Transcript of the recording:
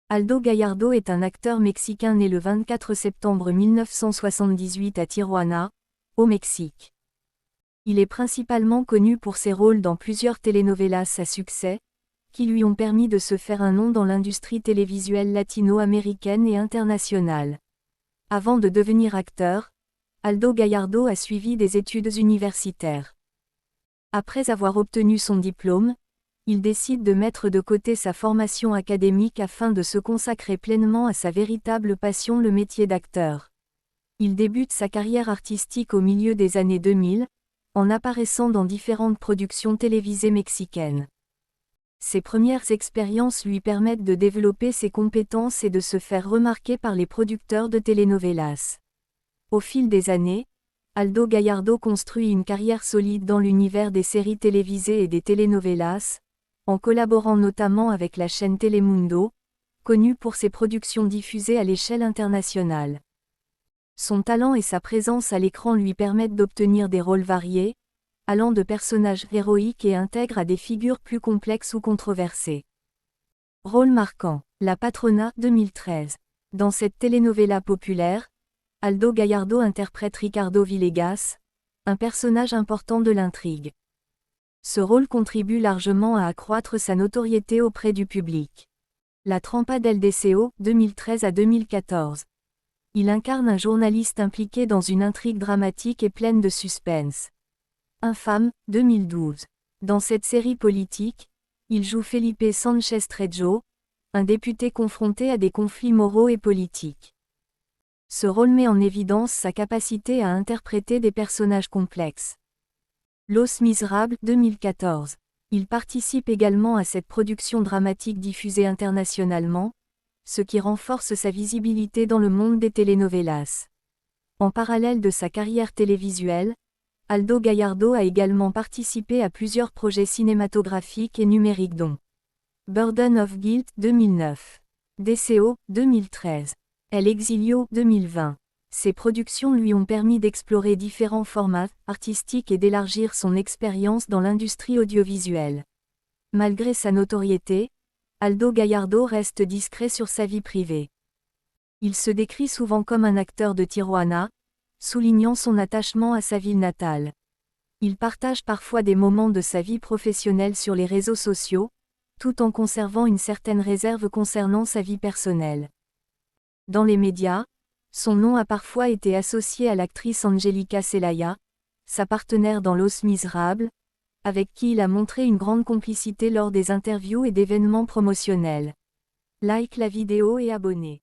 Aldo Gallardo est un acteur mexicain né le 24 septembre 1978 à Tijuana, au Mexique. Il est principalement connu pour ses rôles dans plusieurs telenovelas à succès, qui lui ont permis de se faire un nom dans l'industrie télévisuelle latino-américaine et internationale. Avant de devenir acteur, Aldo Gallardo a suivi des études universitaires. Après avoir obtenu son diplôme, il décide de mettre de côté sa formation académique afin de se consacrer pleinement à sa véritable passion, le métier d'acteur. Il débute sa carrière artistique au milieu des années 2000, en apparaissant dans différentes productions télévisées mexicaines. Ses premières expériences lui permettent de développer ses compétences et de se faire remarquer par les producteurs de telenovelas. Au fil des années, Aldo Gallardo construit une carrière solide dans l'univers des séries télévisées et des telenovelas, en collaborant notamment avec la chaîne Telemundo, connue pour ses productions diffusées à l'échelle internationale. Son talent et sa présence à l'écran lui permettent d'obtenir des rôles variés, allant de personnages héroïques et intègres à des figures plus complexes ou controversées. Rôle marquant, La Patrona, 2013. Dans cette telenovela populaire, Aldo Gallardo interprète Ricardo Villegas, un personnage important de l'intrigue. Ce rôle contribue largement à accroître sa notoriété auprès du public. La Trampa del Deseo, 2013 à 2014. Il incarne un journaliste impliqué dans une intrigue dramatique et pleine de suspense. Infâme, 2012. Dans cette série politique, il joue Felipe Sanchez Trejo, un député confronté à des conflits moraux et politiques. Ce rôle met en évidence sa capacité à interpréter des personnages complexes. Los Miserables, 2014. Il participe également à cette production dramatique diffusée internationalement, ce qui renforce sa visibilité dans le monde des telenovelas. En parallèle de sa carrière télévisuelle, Aldo Gallardo a également participé à plusieurs projets cinématographiques et numériques dont Burden of Guilt, 2009. Deseo, 2013. El Exilio, 2020. Ces productions lui ont permis d'explorer différents formats artistiques et d'élargir son expérience dans l'industrie audiovisuelle. Malgré sa notoriété, Aldo Gallardo reste discret sur sa vie privée. Il se décrit souvent comme un acteur de Tijuana, soulignant son attachement à sa ville natale. Il partage parfois des moments de sa vie professionnelle sur les réseaux sociaux, tout en conservant une certaine réserve concernant sa vie personnelle. Dans les médias, son nom a parfois été associé à l'actrice Angélica Celaya, sa partenaire dans Los Miserables, avec qui il a montré une grande complicité lors des interviews et d'événements promotionnels. Like la vidéo et abonnez.